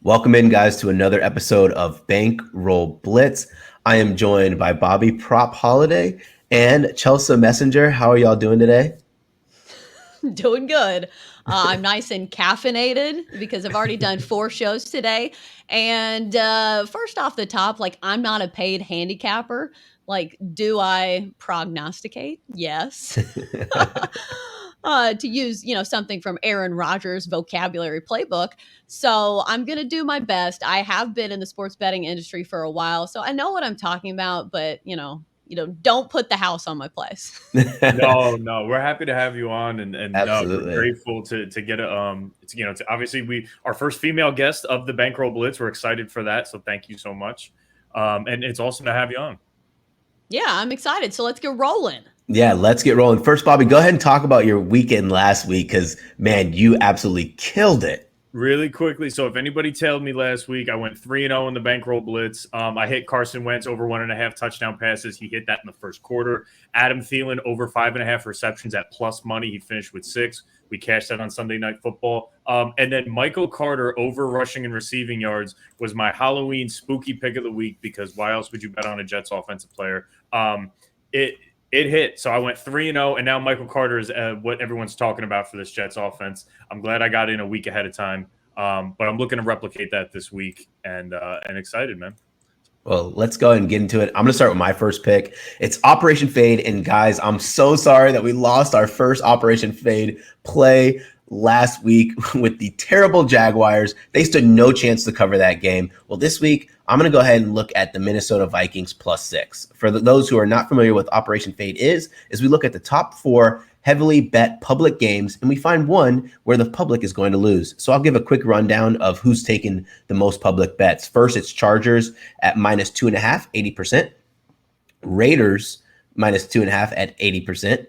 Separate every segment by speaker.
Speaker 1: Welcome in, guys, to another episode of Bankroll Blitz. I am joined by Bobby Prop Holiday and Chelsa Messinger. How are y'all doing today?
Speaker 2: Doing good. I'm nice and caffeinated because I've already done 4 shows today. And first off the top, like I'm not a paid handicapper. Like, do I prognosticate? Yes. To use, something from Aaron Rodgers' vocabulary playbook. So I'm gonna do my best. I have been in the sports betting industry for a while, so I know what I'm talking about. But don't put the house on my place.
Speaker 3: No, no, we're happy to have you on, and no, we're
Speaker 1: Absolutely.
Speaker 3: grateful to get obviously we our first female guest of the Bankroll Blitz. We're excited for that, so thank you so much. And it's awesome to have you on.
Speaker 2: Yeah, I'm excited. So let's get rolling.
Speaker 1: Yeah, let's get rolling. First, Bobby, go ahead and talk about your weekend last week because, man, you absolutely killed it.
Speaker 3: Really quickly, so if anybody tailed me last week, I went 3-0 in the Bankroll Blitz. I hit Carson Wentz over 1.5 touchdown passes. He hit that in the first quarter. Adam Thielen over 5.5 receptions at plus money. He finished with 6. We cashed that on Sunday Night Football. And then Michael Carter over rushing and receiving yards was my Halloween spooky pick of the week because why else would you bet on a Jets offensive player? It it hit. So I went 3-0, and now Michael Carter is what everyone's talking about for this Jets offense. I'm glad I got in a week ahead of time, but I'm looking to replicate that this week, and excited, man.
Speaker 1: Well, let's go ahead and get into it. I'm going to start with my first pick. It's Operation Fade. And guys, I'm so sorry that we lost our first Operation Fade play last week with the terrible Jaguars. They stood no chance to cover that game. Well, this week, I'm going to go ahead and look at the Minnesota Vikings +6. For those who are not familiar with Operation Fade is we look at the top 4 heavily bet public games, and we find one where the public is going to lose. So I'll give a quick rundown of who's taken the most public bets. First, it's Chargers at -2.5, 80%. Raiders -2.5 at 80%.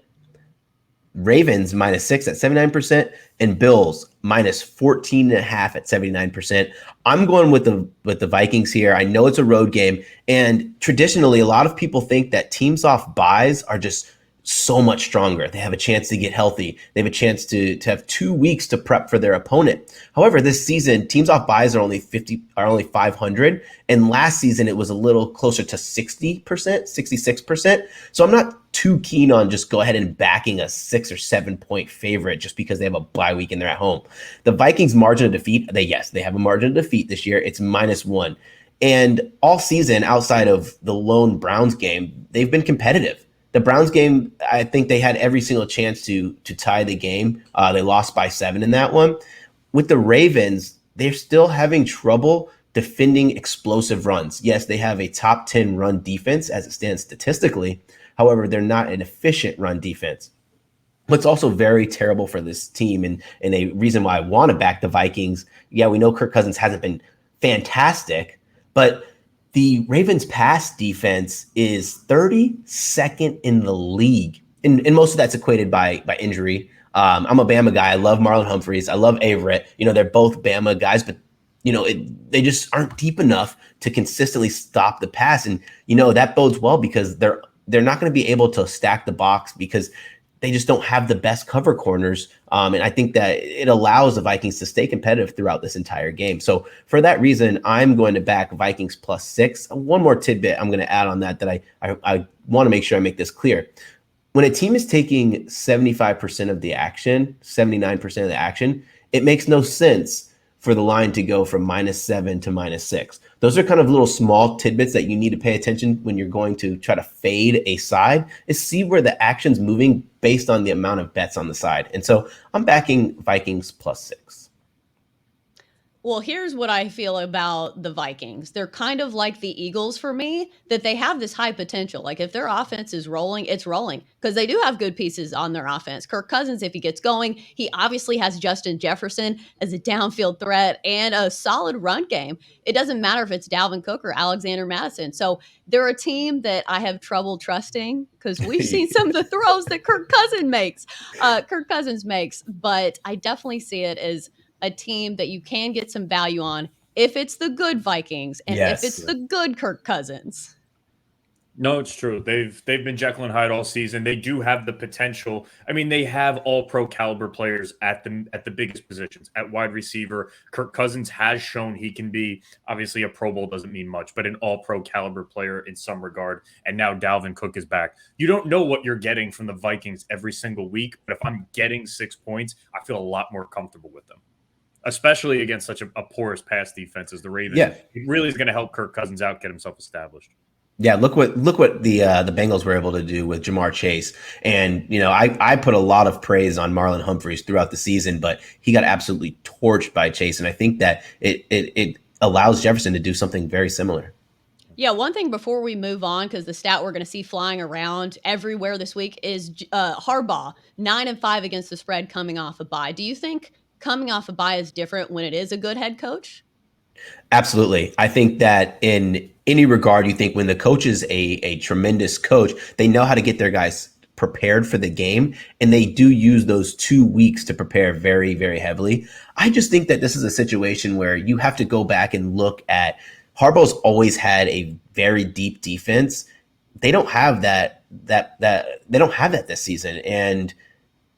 Speaker 1: Ravens -6 at 79%, and Bills -14.5 at 79%. I'm going with the Vikings here. I know it's a road game, and traditionally, a lot of people think that teams off buys are just so much stronger. They have a chance to get healthy. They have a chance to have 2 weeks to prep for their opponent. However, this season, teams off buys are only 500, and last season it was a little closer to 60%, 66%. So I'm not too keen on just go ahead and backing a 6 or 7 point favorite just because they have a bye week and they're at home. The Vikings margin of defeat, they have a margin of defeat this year. It's -1. And all season outside of the lone Browns game, they've been competitive. The Browns game, I think they had every single chance to tie the game. They lost by 7 in that one. With the Ravens, they're still having trouble defending explosive runs. Yes, they have a top 10 run defense as it stands statistically. However, they're not an efficient run defense. What's also very terrible for this team, and a reason why I want to back the Vikings, yeah, we know Kirk Cousins hasn't been fantastic, but the Ravens pass defense is 32nd in the league. And most of that's equated by injury. I'm a Bama guy. I love Marlon Humphreys. I love Averett. They're both Bama guys, but they just aren't deep enough to consistently stop the pass. And that bodes well because they're not going to be able to stack the box because they just don't have the best cover corners. And I think that it allows the Vikings to stay competitive throughout this entire game. So for that reason, I'm going to back Vikings +6. One more tidbit I'm going to add on that I want to make sure I make this clear. When a team is taking 75% of the action, 79% of the action, it makes no sense for the line to go from -7 to -6. Those are kind of little small tidbits that you need to pay attention when you're going to try to fade a side, is see where the action's moving based on the amount of bets on the side. And so I'm backing Vikings +6.
Speaker 2: Well, here's what I feel about the Vikings. They're kind of like the Eagles for me, that they have this high potential. Like if their offense is rolling, it's rolling because they do have good pieces on their offense. Kirk Cousins, if he gets going, he obviously has Justin Jefferson as a downfield threat and a solid run game. It doesn't matter if it's Dalvin Cook or Alexander Madison. So they're a team that I have trouble trusting because we've seen some of the throws that Kirk Cousins makes, but I definitely see it as a team that you can get some value on if it's the good Vikings and if
Speaker 1: Yes.
Speaker 2: it's the good Kirk Cousins.
Speaker 3: No, it's true. They've been Jekyll and Hyde all season. They do have the potential. I mean, they have all pro caliber players at the biggest positions. At wide receiver, Kirk Cousins has shown he can be, obviously a Pro Bowl doesn't mean much, but an all pro caliber player in some regard. And now Dalvin Cook is back. You don't know what you're getting from the Vikings every single week, but if I'm getting 6 points, I feel a lot more comfortable with them. Especially against such a porous pass defense as the Ravens.
Speaker 1: Yeah.
Speaker 3: It really is going to help Kirk Cousins out, get himself established.
Speaker 1: Yeah, look what the Bengals were able to do with Jamar Chase. And, I put a lot of praise on Marlon Humphreys throughout the season, but he got absolutely torched by Chase. And I think that it allows Jefferson to do something very similar.
Speaker 2: Yeah, one thing before we move on, because the stat we're going to see flying around everywhere this week is Harbaugh, 9-5 against the spread coming off a bye. Do you think coming off a bye is different when it is a good head coach?
Speaker 1: Absolutely. I think that in any regard, you think when the coach is a tremendous coach, they know how to get their guys prepared for the game, and they do use those 2 weeks to prepare very, very heavily. I just think that this is a situation where you have to go back and look at Harbaugh's always had a very deep defense. They don't have that they don't have that this season. And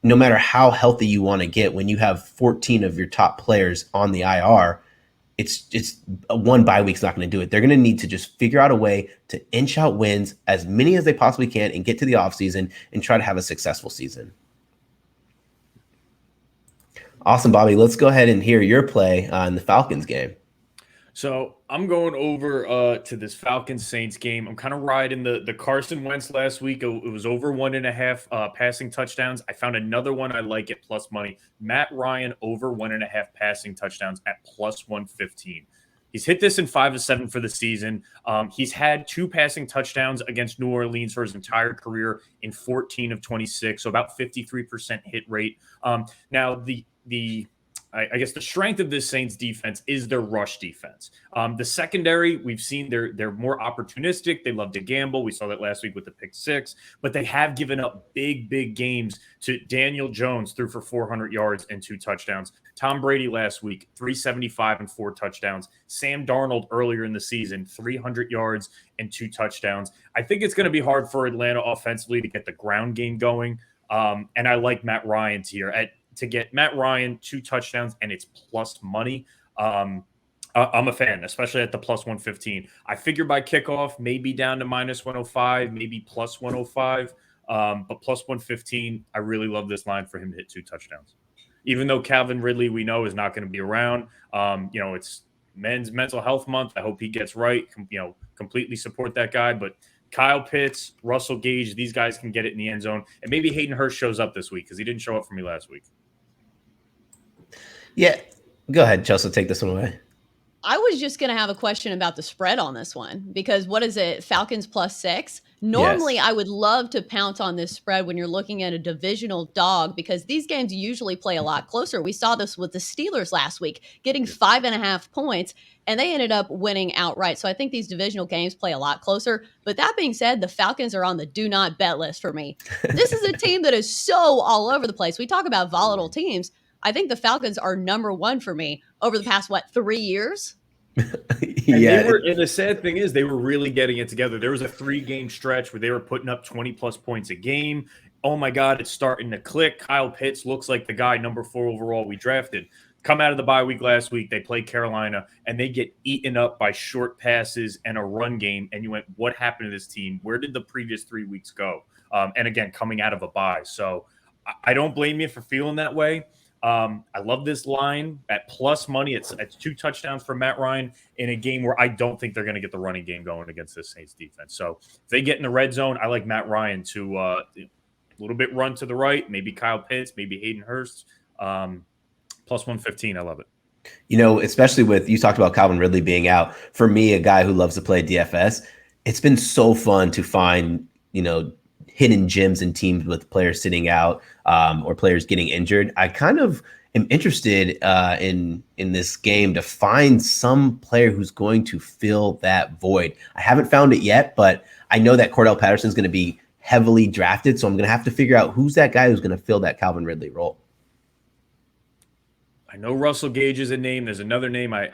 Speaker 1: no matter how healthy you want to get, when you have 14 of your top players on the IR, it's one bye week's not going to do it. They're going to need to just figure out a way to inch out wins, as many as they possibly can, and get to the offseason and try to have a successful season. Awesome, Bobby. Let's go ahead and hear your play on the Falcons game.
Speaker 3: So I'm going over to this Falcons-Saints game. I'm kind of riding the Carson Wentz last week. It was over 1.5 passing touchdowns. I found another one I like at plus money. Matt Ryan over 1.5 passing touchdowns at plus 115. He's hit this in 5 of 7 for the season. He's had 2 passing touchdowns against New Orleans for his entire career in 14 of 26, so about 53% hit rate. Now, I guess the strength of this Saints defense is their rush defense. The secondary, we've seen they're more opportunistic. They love to gamble. We saw that last week with the pick 6, but they have given up big games to Daniel Jones, threw for 400 yards and 2 touchdowns. Tom Brady last week, 375 and 4 touchdowns. Sam Darnold earlier in the season, 300 yards and 2 touchdowns. I think it's going to be hard for Atlanta offensively to get the ground game going. And I like Matt Ryan here to get Matt Ryan 2 touchdowns, and it's plus money. I'm a fan, especially at the plus 115. I figure by kickoff, maybe down to minus 105, maybe plus 105. But plus 115, I really love this line for him to hit 2 touchdowns. Even though Calvin Ridley, we know, is not going to be around. It's Men's Mental Health Month. I hope he gets right. Completely support that guy. But Kyle Pitts, Russell Gage, these guys can get it in the end zone. And maybe Hayden Hurst shows up this week because he didn't show up for me last week.
Speaker 1: Yeah, go ahead, Chelsea. Take this one away.
Speaker 2: I was just going to have a question about the spread on this one because what is it? Falcons plus 6. Normally, yes. I would love to pounce on this spread when you're looking at a divisional dog because these games usually play a lot closer. We saw this with the Steelers last week, getting 5.5 points, and they ended up winning outright. So I think these divisional games play a lot closer. But that being said, the Falcons are on the do not bet list for me. This is a team that is so all over the place. We talk about volatile teams. I think the Falcons are number 1 for me over the past, 3 years?
Speaker 1: Yeah.
Speaker 3: And the sad thing is they were really getting it together. There was a 3-game stretch where they were putting up 20-plus points a game. Oh, my God, it's starting to click. Kyle Pitts looks like the guy number 4 overall we drafted. Come out of the bye week last week, they play Carolina, and they get eaten up by short passes and a run game. And you went, what happened to this team? Where did the previous 3 weeks go? And, again, coming out of a bye. So I don't blame you for feeling that way. I love this line at plus money. It's 2 touchdowns for Matt Ryan in a game where I don't think they're going to get the running game going against this Saints defense. So if they get in the red zone, I like Matt Ryan to a little bit run to the right, maybe Kyle Pitts, maybe Hayden Hurst. Plus 115. I love it.
Speaker 1: Especially with, you talked about Calvin Ridley being out. For me, a guy who loves to play DFS, it's been so fun to find, hidden gems in teams with players sitting out or players getting injured. I kind of am interested in this game to find some player who's going to fill that void. I haven't found it yet, but I know that Cordell Patterson is going to be heavily drafted, so I'm going to have to figure out who's that guy who's going to fill that Calvin Ridley role.
Speaker 3: I know Russell Gage is a name. There's another name. I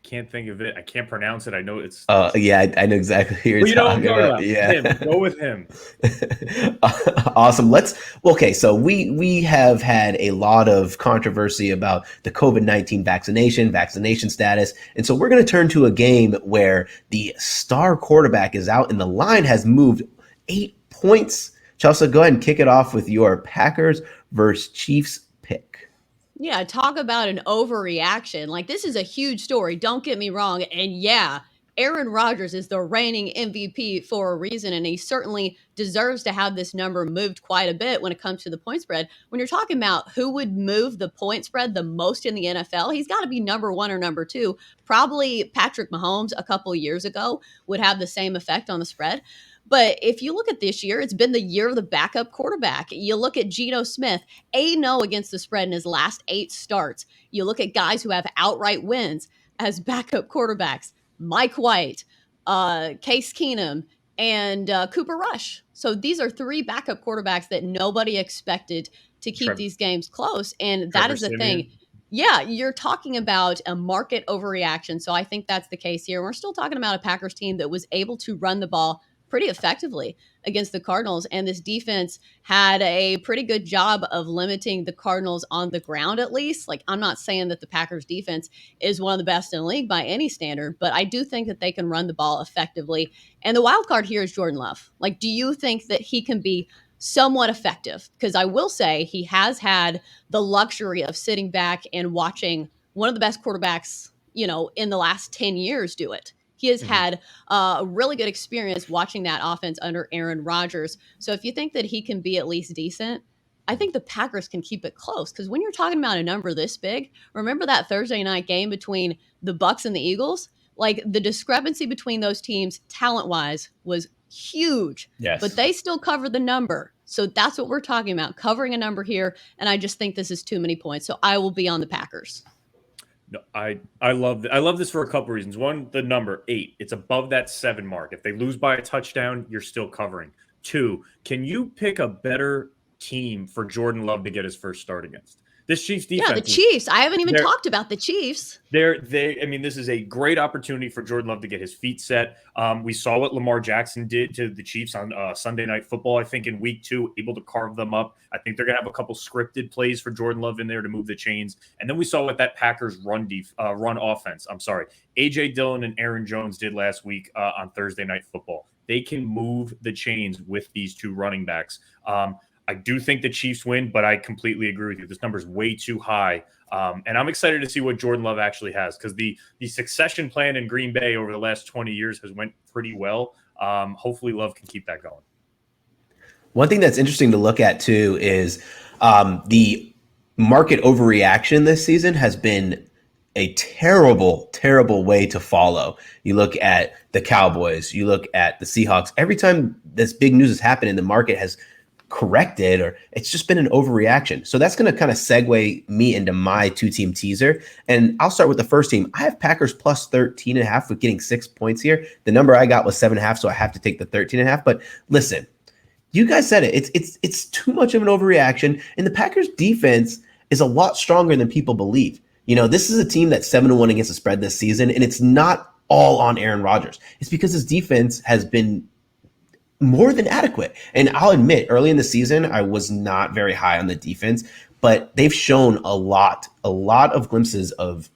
Speaker 3: can't think of it. I can't pronounce it. I know it's.
Speaker 1: Yeah, I know exactly who you're talking about. Yeah,
Speaker 3: him. Go with him.
Speaker 1: Awesome. So we have had a lot of controversy about the COVID-19 vaccination status. And so we're going to turn to a game where the star quarterback is out and the line has moved 8 points. Chelsea, go ahead and kick it off with your Packers versus Chiefs pick.
Speaker 2: Yeah, talk about an overreaction. Like, this is a huge story. Don't get me wrong. And yeah, Aaron Rodgers is the reigning MVP for a reason, and he certainly deserves to have this number moved quite a bit when it comes to the point spread. When you're talking about who would move the point spread the most in the NFL, he's got to be number one or number two. Probably Patrick Mahomes a couple of years ago would have the same effect on the spread. But if you look at this year, it's been the year of the backup quarterback. You look at Geno Smith, 8-0 against the spread in his last 8 starts. You look at guys who have outright wins as backup quarterbacks. Mike White, Case Keenum, and Cooper Rush. So these are 3 backup quarterbacks that nobody expected to keep these games close. And that is the thing. Yeah, you're talking about a market overreaction. So I think that's the case here. We're still talking about a Packers team that was able to run the ball pretty effectively against the Cardinals. And this defense had a pretty good job of limiting the Cardinals on the ground, at least. Like, I'm not saying that the Packers defense is one of the best in the league by any standard, but I do think that they can run the ball effectively. And the wild card here is Jordan Love. Like, do you think that he can be somewhat effective? Because I will say he has had the luxury of sitting back and watching one of the best quarterbacks, in the last 10 years do it. He has had a really good experience watching that offense under Aaron Rodgers. So if you think that he can be at least decent, I think the Packers can keep it close. Because when you're talking about a number this big, remember that Thursday night game between the Bucs and the Eagles? Like, the discrepancy between those teams talent-wise was huge.
Speaker 1: Yes.
Speaker 2: But they still covered the number. So that's what we're talking about, covering a number here. And I just think this is too many points. So I will be on the Packers.
Speaker 3: No, I love this for a couple reasons. One, the number 8, it's above that 7 mark. If they lose by a touchdown, you're still covering. 2, can you pick a better team for Jordan Love to get his first start against? This Chiefs defense.
Speaker 2: Yeah, the Chiefs. I haven't even talked about the Chiefs.
Speaker 3: This is a great opportunity for Jordan Love to get his feet set. We saw what Lamar Jackson did to the Chiefs on Sunday Night Football, I think, in week 2, able to carve them up. I think they're going to have a couple scripted plays for Jordan Love in there to move the chains. And then we saw what that Packers run offense, A.J. Dillon and Aaron Jones did last week on Thursday Night Football. They can move the chains with these 2 running backs. I do think the Chiefs win, but I completely agree with you. This number is way too high. And I'm excited to see what Jordan Love actually has, because the succession plan in Green Bay over the last 20 years has went pretty well. Hopefully Love can keep that going.
Speaker 1: One thing that's interesting to look at, too, is the market overreaction this season has been a terrible, terrible way to follow. You look at the Cowboys, you look at the Seahawks. Every time this big news has happened and the market has corrected, or it's just been an overreaction. So that's going to kind of segue me into my 2-team teaser. And I'll start with the first team. I have Packers plus 13.5 with getting 6 points here. The number I got was 7.5, so I have to take the 13.5. But listen, you guys said it. It's too much of an overreaction. And the Packers defense is a lot stronger than people believe. This is a team that's 7-1 against the spread this season, and it's not all on Aaron Rodgers. It's because his defense has been more than adequate. And I'll admit, early in the season, I was not very high on the defense, but they've shown a lot of glimpses of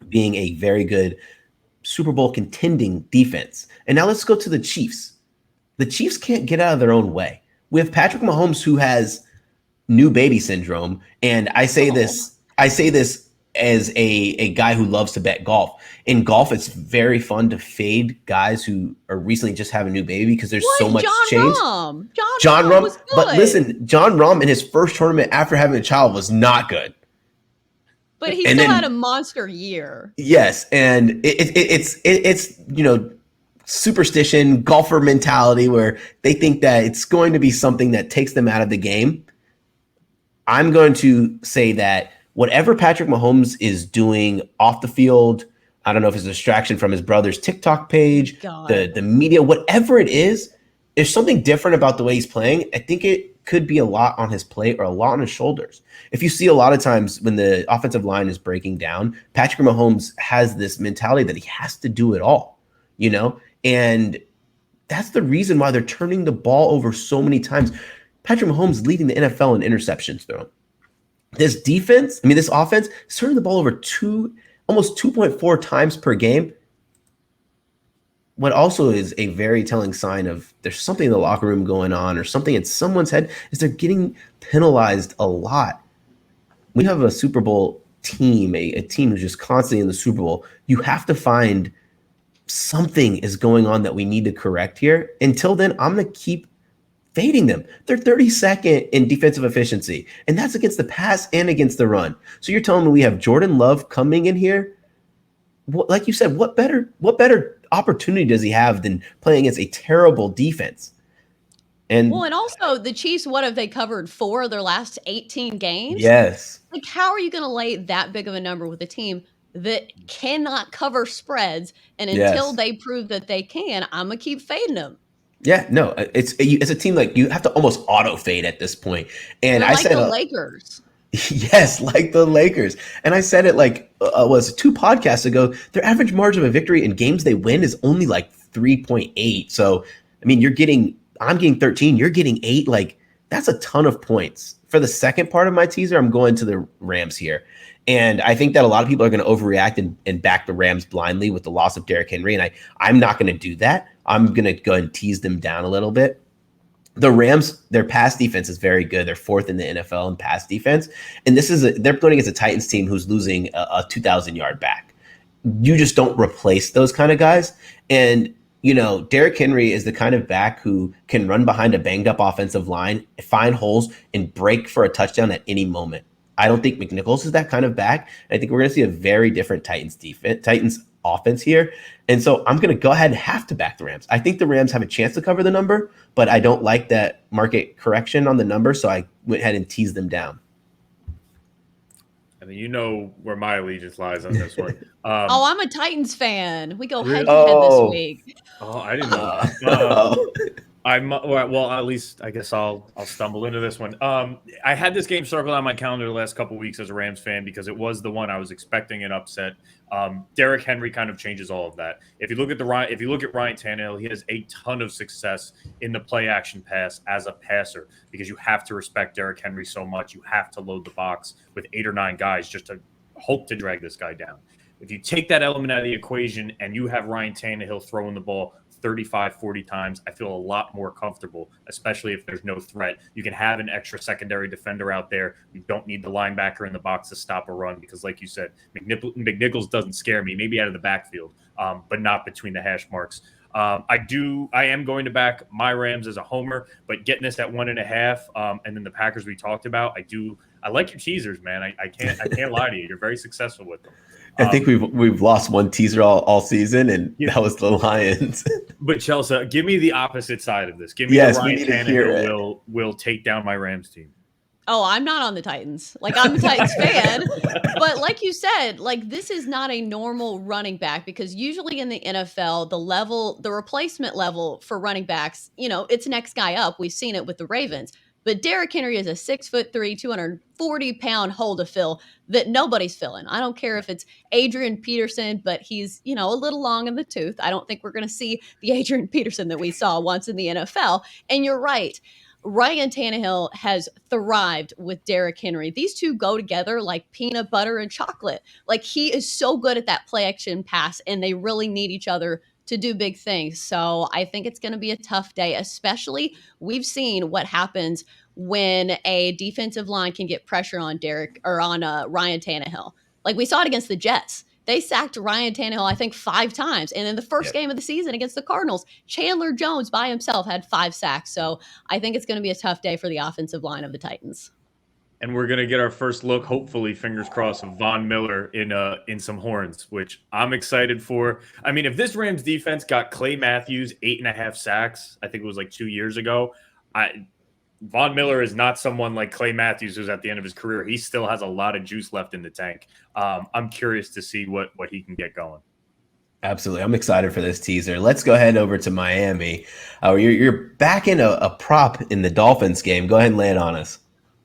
Speaker 1: being a very good Super Bowl contending defense. And now let's go to the Chiefs. The Chiefs can't get out of their own way. We have Patrick Mahomes, who has new baby syndrome. And I say this as a guy who loves to bet golf. In golf, it's very fun to fade guys who are recently just having a new baby because there's so much change. John Rahm was good. But listen, John Rahm in his first tournament after having a child was not good.
Speaker 2: But he still had a monster year.
Speaker 1: Yes, and it's superstition, golfer mentality where they think that it's going to be something that takes them out of the game. I'm going to say that whatever Patrick Mahomes is doing off the field, I don't know if it's a distraction from his brother's TikTok page, the media, whatever it is, there's something different about the way he's playing. I think it could be a lot on his plate or a lot on his shoulders. If you see a lot of times when the offensive line is breaking down, Patrick Mahomes has this mentality that he has to do it all, and that's the reason why they're turning the ball over so many times. Patrick Mahomes leading the NFL in interceptions thrown. This offense is turning the ball over almost 2.4 times per game. What also is a very telling sign of there's something in the locker room going on or something in someone's head is they're getting penalized a lot. We have a Super Bowl team, a team who's just constantly in the Super Bowl. You have to find something is going on that we need to correct here. Until then, I'm going to keep fading them. They're 32nd in defensive efficiency, and that's against the pass and against the run. So you're telling me we have Jordan Love coming in here? Like you said, what better opportunity does he have than playing against a terrible defense? And
Speaker 2: also the Chiefs, what have they covered 4 of their last 18 games?
Speaker 1: Yes.
Speaker 2: Like, how are you going to lay that big of a number with a team that cannot cover spreads? And until they prove that they can, I'm going to keep fading them.
Speaker 1: Yeah, no, it's a team like you have to almost auto fade at this point. And
Speaker 2: I said the Lakers.
Speaker 1: Yes, like the Lakers. And I said it was 2 podcasts ago. Their average margin of victory in games they win is only like 3.8. So, I mean, I'm getting 13, you're getting 8. Like, that's a ton of points. For the second part of my teaser, I'm going to the Rams here. And I think that a lot of people are going to overreact and back the Rams blindly with the loss of Derrick Henry. And I'm not going to do that. I'm going to go ahead and tease them down a little bit. The Rams, their pass defense is very good. They're 4th in the NFL in pass defense. And they're playing against a Titans team who's losing a 2,000-yard back. You just don't replace those kind of guys. And, Derrick Henry is the kind of back who can run behind a banged-up offensive line, find holes, and break for a touchdown at any moment. I don't think McNichols is that kind of back. And I think we're going to see a very different Titans offense here. And so I'm going to go ahead and have to back the Rams. I think the Rams have a chance to cover the number, but I don't like that market correction on the number, so I went ahead and teased them down.
Speaker 3: I mean, you know where my allegiance lies on this one.
Speaker 2: I'm a Titans fan. We go head-to-head this week.
Speaker 3: Oh, I didn't know that. Well, at least I guess I'll stumble into this one. I had this game circled on my calendar the last couple of weeks as a Rams fan because it was the one I was expecting an upset. Derrick Henry kind of changes all of that. If you look at Ryan Tannehill, he has a ton of success in the play action pass as a passer because you have to respect Derrick Henry so much. You have to load the box with 8 or 9 guys just to hope to drag this guy down. If you take that element out of the equation and you have Ryan Tannehill throwing the ball 35, 40 times, I feel a lot more comfortable, especially if there's no threat. You can have an extra secondary defender out there. You don't need the linebacker in the box to stop a run because, like you said, McNichols doesn't scare me, maybe out of the backfield, but not between the hash marks. I am going to back my Rams as a homer, but getting this at 1.5, and then the Packers we talked about, I like your teasers, man. I can't lie to you. You're very successful with them.
Speaker 1: I think we've lost one teaser all season, and that was the Lions.
Speaker 3: But Chelsa, give me the opposite side of this. Give me the Ryan Tannehill will take down my Rams team.
Speaker 2: Oh, I'm not on the Titans. I'm a Titans fan. But like you said, this is not a normal running back because usually in the NFL, the replacement level for running backs, it's next guy up. We've seen it with the Ravens. But Derrick Henry is a 6'3", 240-pound hole to fill that nobody's filling. I don't care if it's Adrian Peterson, but he's, a little long in the tooth. I don't think we're going to see the Adrian Peterson that we saw once in the NFL. And you're right. Ryan Tannehill has thrived with Derrick Henry. These two go together like peanut butter and chocolate. He is so good at that play action pass, and they really need each other to do big things. So I think it's going to be a tough day, especially we've seen what happens when a defensive line can get pressure on Ryan Tannehill. We saw it against the Jets. They sacked Ryan Tannehill, I think, 5 times. And in the first game of the season against the Cardinals, Chandler Jones by himself had 5 sacks. So I think it's going to be a tough day for the offensive line of the Titans.
Speaker 3: And we're going to get our first look, hopefully, fingers crossed, of Von Miller in some horns, which I'm excited for. I mean, if this Rams defense got Clay Matthews 8.5 sacks, I think it was 2 years ago, Von Miller is not someone like Clay Matthews who's at the end of his career. He still has a lot of juice left in the tank. I'm curious to see what he can get going.
Speaker 1: Absolutely. I'm excited for this teaser. Let's go ahead over to Miami. You're back in a prop in the Dolphins game. Go ahead and lay it on us.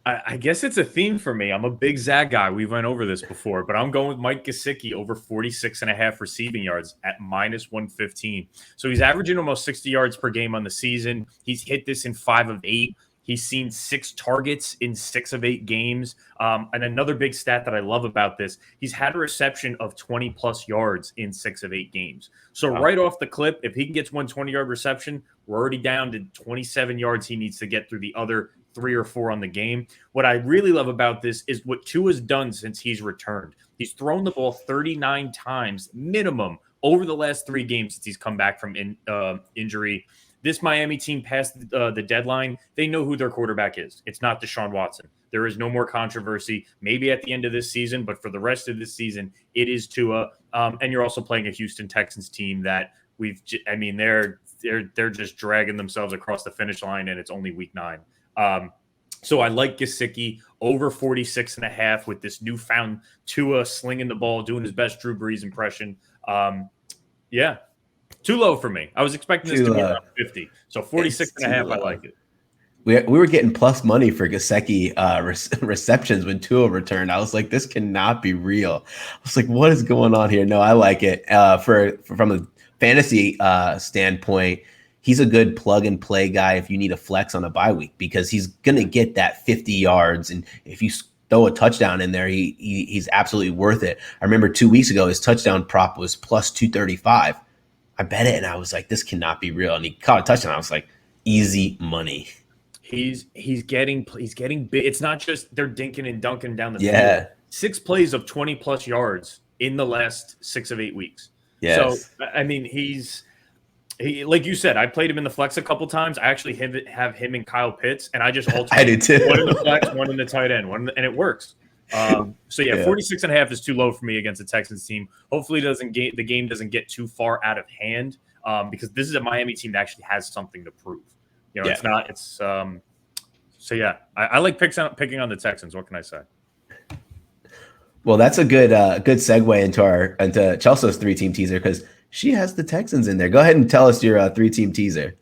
Speaker 3: I guess it's a theme for me. I'm a big Zag guy. We went over this before, but I'm going with Mike Gesicki over 46.5 receiving yards at -115. So he's averaging almost 60 yards per game on the season. He's hit this in 5 of 8. He's seen 6 targets in 6 of 8 games. And another big stat that I love about this, he's had a reception of 20-plus yards in 6 of 8 games. So right off the clip, if he gets one 20-yard reception, we're already down to 27 yards he needs to get through the other 3 or 4 on the game. What I really love about this is what Tua's done since he's returned. He's thrown the ball 39 times minimum over the last 3 games since he's come back from injury. This Miami team passed the deadline. They know who their quarterback is. It's not Deshaun Watson. There is no more controversy. Maybe at the end of this season, but for the rest of this season, it is Tua. And you're also playing a Houston Texans team that they're just dragging themselves across the finish line, and it's only week 9. So I like Gesicki over 46.5 with this newfound Tua slinging the ball, doing his best Drew Brees impression. Yeah, too low for me. I was expecting this to be around 50. So 46.5, I like it.
Speaker 1: We were getting plus money for Gesicki receptions when Tua returned. I was like, this cannot be real. I was like, what is going on here? No, I like it. From a fantasy standpoint, he's a good plug and play guy if you need a flex on a bye week, because he's going to get that 50 yards. And if you throw a touchdown in there, he's absolutely worth it. I remember 2 weeks ago, his touchdown prop was plus 235. I bet it, and I was like, this cannot be real. And he caught a touchdown. I was like, easy money.
Speaker 3: He's getting big. It's not just they're dinking and dunking down the field. 6 plays of 20+ yards in the last 6 of 8 weeks.
Speaker 1: Yes.
Speaker 3: So I mean, he like you said, I played him in the flex a couple times. I actually have him and Kyle Pitts, and I just alternate.
Speaker 1: I did too.
Speaker 3: One in the flex, one in the tight end, and it works. 46.5 is too low for me against the Texans team. Hopefully, the game doesn't get too far out of hand, because this is a Miami team that actually has something to prove. It's not. It's so yeah. I like picking on the Texans. What can I say?
Speaker 1: Well, that's a good segue into Chelsa's 3-team teaser, because she has the Texans in there. Go ahead and tell us your 3-team teaser.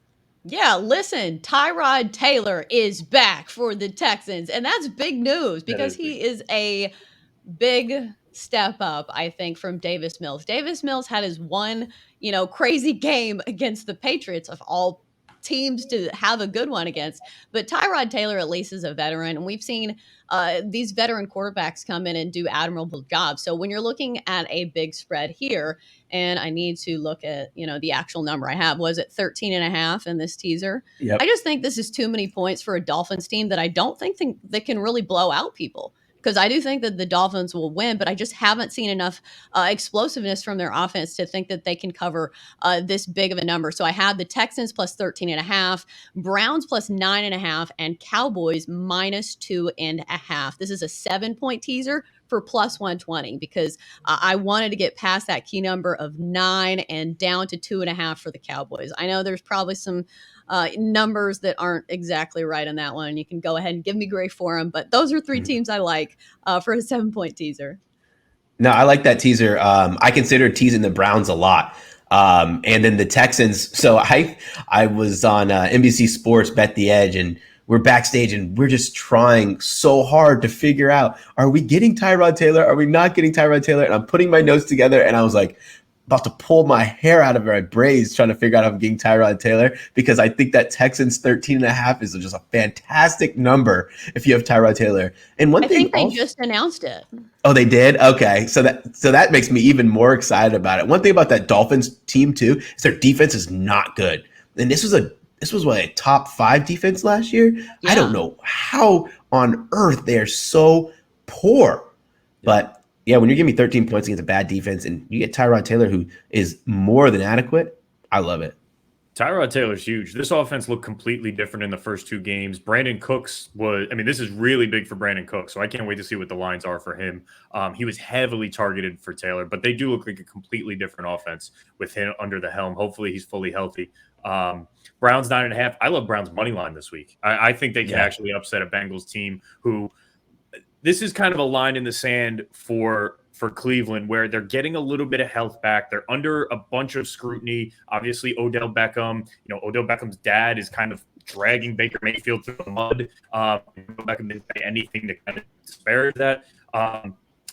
Speaker 2: Yeah, listen, Tyrod Taylor is back for the Texans, and that's big news because he is a big step up, I think, from Davis Mills. Davis Mills had his one, crazy game against the Patriots of all teams to have a good one against. But Tyrod Taylor at least is a veteran, and we've seen these veteran quarterbacks come in and do admirable jobs. So when you're looking at a big spread here, and I need to look at, the actual number I have, was it 13.5 in this teaser?
Speaker 1: Yep.
Speaker 2: I just think this is too many points for a Dolphins team that I don't think they can really blow out people. Because I do think that the Dolphins will win, but I just haven't seen enough explosiveness from their offense to think that they can cover this big of a number. So I have the Texans plus 13.5, Browns plus 9.5, and Cowboys minus 2.5. This is a 7-point teaser for plus 120 because I wanted to get past that key number of 9 and down to 2.5 for the Cowboys. I know there's probably some numbers that aren't exactly right on that one. You can go ahead and give me grief for them, but those are 3 teams I like for a 7-point teaser.
Speaker 1: No, I like that teaser. I consider teasing the Browns a lot. And then the Texans. So I was on NBC Sports Bet the Edge, and we're backstage and we're just trying so hard to figure out, are we getting Tyrod Taylor? Are we not getting Tyrod Taylor? And I'm putting my notes together, and I was like, about to pull my hair out of my braids trying to figure out if I'm getting Tyrod Taylor, because I think that Texans 13.5 is just a fantastic number if you have Tyrod Taylor. And one thing
Speaker 2: they just announced it.
Speaker 1: Oh, they did? Okay. So that makes me even more excited about it. One thing about that Dolphins team too is their defense is not good. And this was a top 5 defense last year. Yeah. I don't know how on earth they are so poor. But yeah, when you're giving me 13 points against a bad defense and you get Tyrod Taylor, who is more than adequate, I love it.
Speaker 3: Tyrod Taylor's huge. This offense looked completely different in the first 2 games. Brandon Cooks this is really big for Brandon Cooks, so I can't wait to see what the lines are for him. He was heavily targeted for Taylor, but they do look like a completely different offense with him under the helm. Hopefully he's fully healthy. Browns 9.5. I love Browns money line this week. I think they can actually upset a Bengals team who – this is kind of a line in the sand for for Cleveland, where they're getting a little bit of health back. They're under a bunch of scrutiny. Obviously, Odell Beckham, Odell Beckham's dad is kind of dragging Baker Mayfield through the mud. Beckham didn't say anything to kind of disparage that.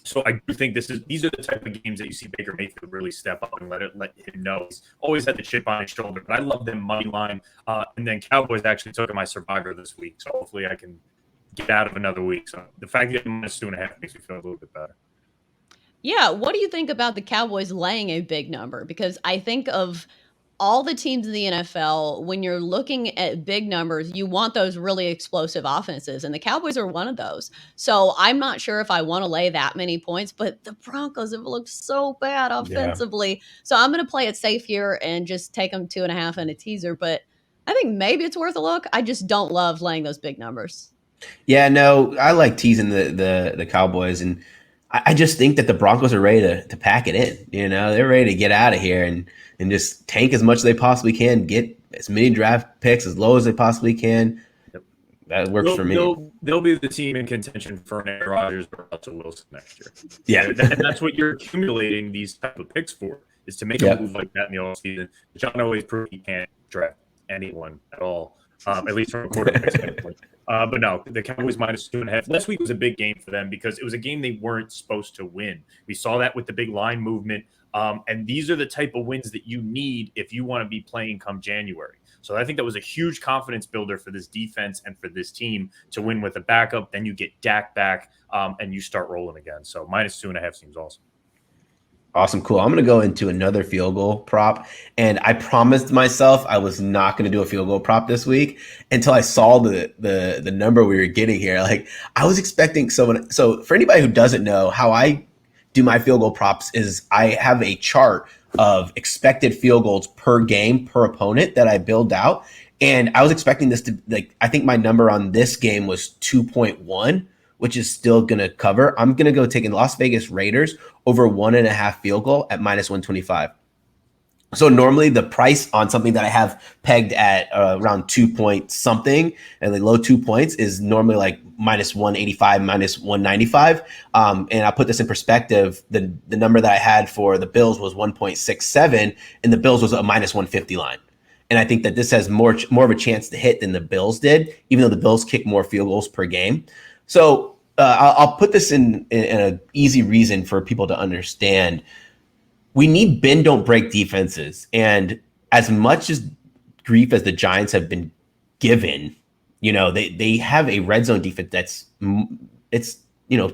Speaker 3: So I do think these are the type of games that you see Baker Mayfield really step up and let him know. He's always had the chip on his shoulder, but I love them money line. And then Cowboys actually took my survivor this week, so hopefully I can get out of another week. So the fact that minus 2.5 makes me feel a little bit better.
Speaker 2: Yeah, what do you think about the Cowboys laying a big number? Because I think of all the teams in the NFL, when you're looking at big numbers, you want those really explosive offenses, and the Cowboys are one of those. So I'm not sure if I want to lay that many points, but the Broncos have looked so bad offensively. Yeah. So I'm going to play it safe here and just take them 2.5 and a teaser. But I think maybe it's worth a look. I just don't love laying those big numbers.
Speaker 1: Yeah, no, I like teasing the Cowboys, and I just think that the Broncos are ready to pack it in. They're ready to get out of here and just tank as much as they possibly can, get as many draft picks as low as they possibly can. Yep. That works for me.
Speaker 3: They'll be the team in contention for an Aaron Rodgers or Russell Wilson next year.
Speaker 1: Yeah.
Speaker 3: And that's what you're accumulating these type of picks for, is to make a move like that in the offseason. John always proved he can't draft anyone at all, at least from a quarterback standpoint. But no, the Cowboys minus 2.5. Last week was a big game for them because it was a game they weren't supposed to win. We saw that with the big line movement. And these are the type of wins that you need if you want to be playing come January. So I think that was a huge confidence builder for this defense and for this team to win with a backup. Then you get Dak back and you start rolling again. So minus 2.5 seems awesome.
Speaker 1: Awesome. Cool. I'm going to go into another field goal prop. And I promised myself I was not going to do a field goal prop this week until I saw the number we were getting here. Like, I was expecting someone. So for anybody who doesn't know, how I do my field goal props is I have a chart of expected field goals per game, per opponent that I build out. And I was expecting this to, I think my number on this game was 2.1, which is still going to cover. I'm going to go taking Las Vegas Raiders over 1.5 field goal at minus 125. So normally the price on something that I have pegged at around 2 point something and low 2 points is normally like minus 185, minus 195. And I'll put this in perspective. The number that I had for the Bills was 1.67 and the Bills was a minus 150 line. And I think that this has more of a chance to hit than the Bills did, even though the Bills kick more field goals per game. So I'll put this in an easy reason for people to understand. We need bend, don't break defenses. And as much as grief as the Giants have been given, they have a red zone defense it's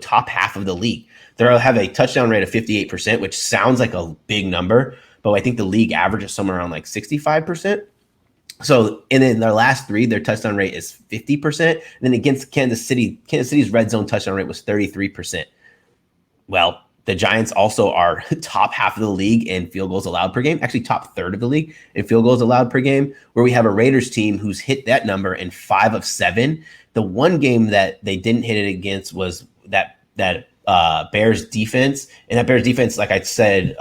Speaker 1: top half of the league. They have a touchdown rate of 58%, which sounds like a big number, but I think the league average is somewhere around like 65%. So, and in their last three, their touchdown rate is 50%. And then against Kansas City's red zone touchdown rate was 33%. Well, the Giants also are top half of the league in field goals allowed per game, actually top third of the league in field goals allowed per game, where we have a Raiders team who's hit that number in 5 of 7. The one game that they didn't hit it against was that Bears defense. And that Bears defense, like I said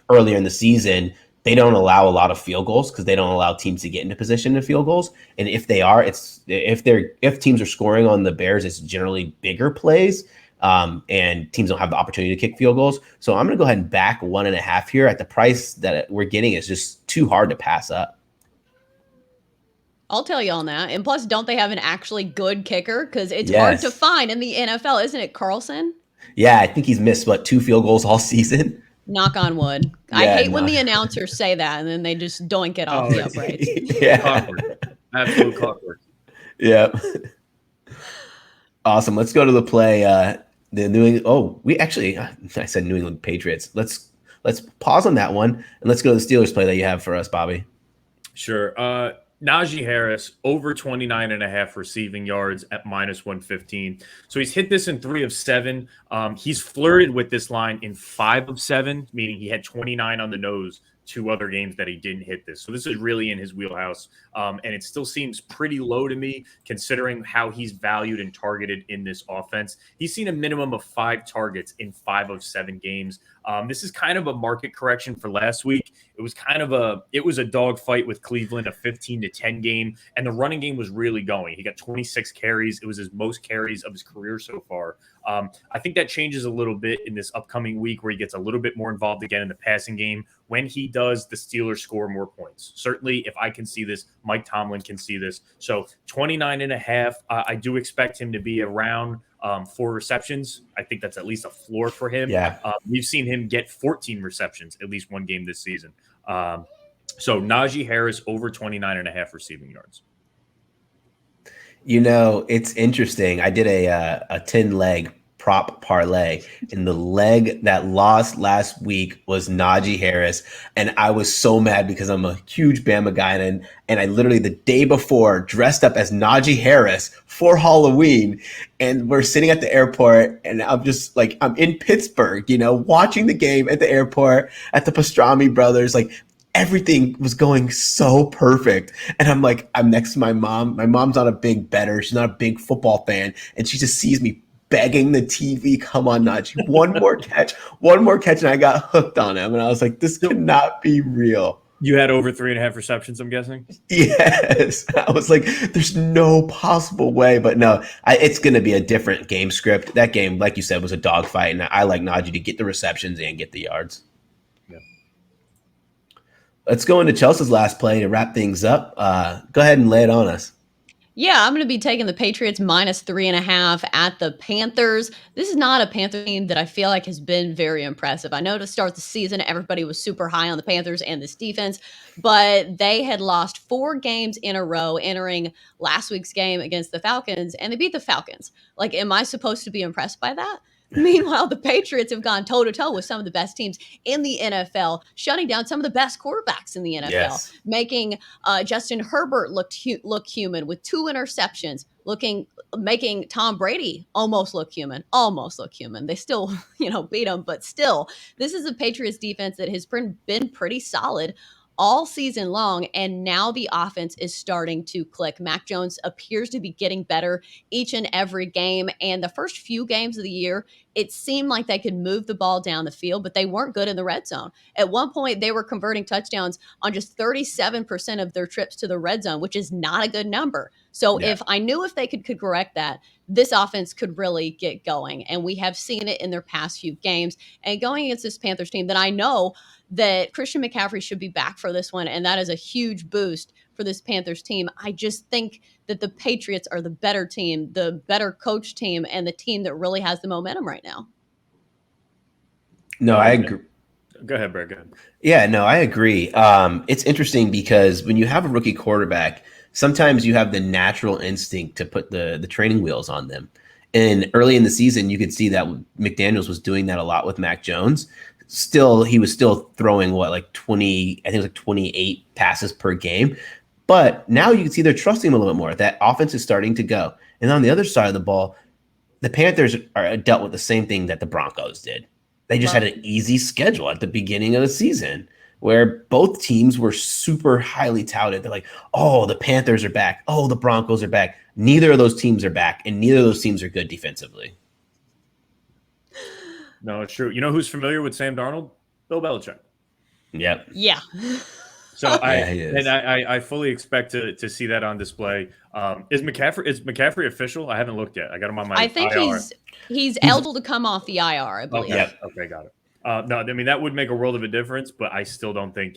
Speaker 1: earlier in the season, they don't allow a lot of field goals because they don't allow teams to get into position to field goals. And if they are, if teams are scoring on the Bears, it's generally bigger plays. And teams don't have the opportunity to kick field goals. So I'm going to go ahead and back 1.5 here at the price that we're getting is just too hard to pass up.
Speaker 2: I'll tell you on that. And plus, don't they have an actually good kicker? Because it's hard to find in the NFL, isn't it, Carlson?
Speaker 1: Yeah, I think he's missed, 2 field goals all season?
Speaker 2: Knock on wood. Yeah, I hate when the announcers say that and then they just doink it off the uprights.
Speaker 3: Yeah. Absolute clockwork.
Speaker 1: Yeah. Awesome. Let's go to the play. The New England. I said New England Patriots. Let's pause on that one and let's go to the Steelers play that you have for us, Bobby.
Speaker 3: Sure. Najee Harris over 29.5 receiving yards at minus 115. So he's hit this in 3 of 7. He's flirted with this line in 5 of 7, meaning he had 29 on the nose 2 other games that he didn't hit this. So this is really in his wheelhouse. And it still seems pretty low to me, considering how he's valued and targeted in this offense. He's seen a minimum of 5 targets in 5 of 7 games. This is kind of a market correction for last week. It was a dogfight with Cleveland, a 15-10 game, and the running game was really going. He got 26 carries. It was his most carries of his career so far. I think that changes a little bit in this upcoming week where he gets a little bit more involved again in the passing game. When he does, the Steelers score more points. Certainly, if I can see this, Mike Tomlin can see this. So 29.5, I do expect him to be around 4 receptions. I think that's at least a floor for him.
Speaker 1: Yeah.
Speaker 3: We've seen him get 14 receptions at least one game this season. So Najee Harris over 29.5 receiving yards.
Speaker 1: You know, it's interesting. I did a 10-leg prop parlay, and the leg that lost last week was Najee Harris. And I was so mad because I'm a huge Bama guy. And I literally the day before dressed up as Najee Harris for Halloween. And we're sitting at the airport, and I'm just like, I'm in Pittsburgh, you know, watching the game at the airport at the Pastrami Brothers, like, everything was going so perfect. And I'm like, I'm next to my mom. My mom's not a big bettor. She's not a big football fan. And she just sees me begging the TV, come on, Najee, one more catch. And I got hooked on him. And I was like, this could not be real.
Speaker 3: You had over 3.5 receptions, I'm guessing?
Speaker 1: Yes. I was like, there's no possible way. But no, it's going to be a different game script. That game, like you said, was a dogfight. And I like Najee to get the receptions and get the yards. Let's go into Chelsea's last play to wrap things up. Go ahead and lay it on us.
Speaker 2: Yeah, I'm going to be taking the Patriots minus 3.5 at the Panthers. This is not a Panther team that I feel like has been very impressive. I know to start the season, everybody was super high on the Panthers and this defense, but they had lost 4 games in a row entering last week's game against the Falcons, and they beat the Falcons. Like, am I supposed to be impressed by that? Meanwhile, the Patriots have gone toe-to-toe with some of the best teams in the NFL, shutting down some of the best quarterbacks in the NFL, making Justin Herbert look human with 2 interceptions, making Tom Brady almost look human. They still, beat him, but still, this is a Patriots defense that has been pretty solid all season long, and now the offense is starting to click. Mac Jones appears to be getting better each and every game, and the first few games of the year, it seemed like they could move the ball down the field, but they weren't good in the red zone. At one point, they were converting touchdowns on just 37% of their trips to the red zone, which is not a good number. So if they could correct that, this offense could really get going. And we have seen it in their past few games. And going against this Panthers team that I know that Christian McCaffrey should be back for this one, and that is a huge boost for this Panthers team. I just think that the Patriots are the better team, the better coach team, and the team that really has the momentum right now.
Speaker 1: No, I agree.
Speaker 3: Go ahead, Brad. Go ahead.
Speaker 1: Yeah, no, I agree. It's interesting because when you have a rookie quarterback, sometimes you have the natural instinct to put the training wheels on them. And early in the season, you could see that McDaniels was doing that a lot with Mac Jones. He was still throwing 28 passes per game. But now you can see they're trusting him a little bit more. That offense is starting to go. And on the other side of the ball, the Panthers are dealt with the same thing that the Broncos did. They just had an easy schedule at the beginning of the season where both teams were super highly touted. They're like, oh, the Panthers are back. Oh, the Broncos are back. Neither of those teams are back, and neither of those teams are good defensively.
Speaker 3: No, it's true. You know who's familiar with Sam Darnold? Bill Belichick.
Speaker 1: Yep.
Speaker 2: Yeah.
Speaker 3: So I fully expect to see that on display. Is McCaffrey official? I haven't looked yet. I got him on my.
Speaker 2: I think
Speaker 3: IR.
Speaker 2: he's eligible to come off the IR. I believe.
Speaker 3: Okay. Yep. Okay, got it. No, I mean that would make a world of a difference, but I still don't think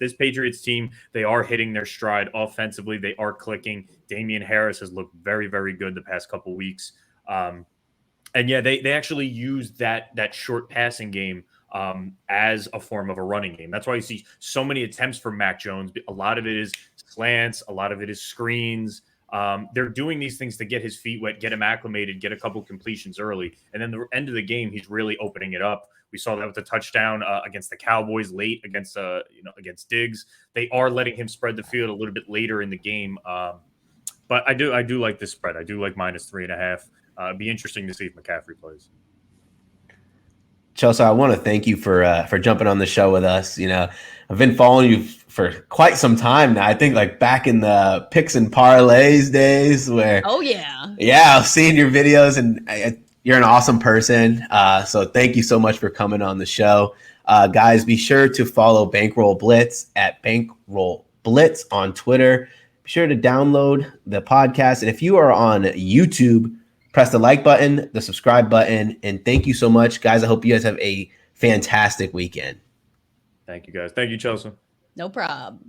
Speaker 3: this Patriots team. They are hitting their stride offensively. They are clicking. Damian Harris has looked very, very good the past couple weeks. And yeah, they actually use that short passing game as a form of a running game. That's why you see so many attempts from Mac Jones. A lot of it is slants. A lot of it is screens. They're doing these things to get his feet wet, get him acclimated, get a couple completions early. And then the end of the game, he's really opening it up. We saw that with the touchdown against the Cowboys late against Diggs. They are letting him spread the field a little bit later in the game. But I do like this spread. I do like minus 3.5. It'd be interesting to see if McCaffrey plays.
Speaker 1: Chelsa, I want to thank you for jumping on the show with us. I've been following you for quite some time now. I think like back in the picks and parlays days where.
Speaker 2: Oh yeah.
Speaker 1: Yeah, I've seen your videos, and You're an awesome person. So thank you so much for coming on the show. Guys, be sure to follow Bankroll Blitz at Bankroll Blitz on Twitter. Be sure to download the podcast. And if you are on YouTube, press the like button, the subscribe button. And thank you so much, guys. I hope you guys have a fantastic weekend.
Speaker 3: Thank you, guys. Thank you, Chelsa.
Speaker 2: No problem.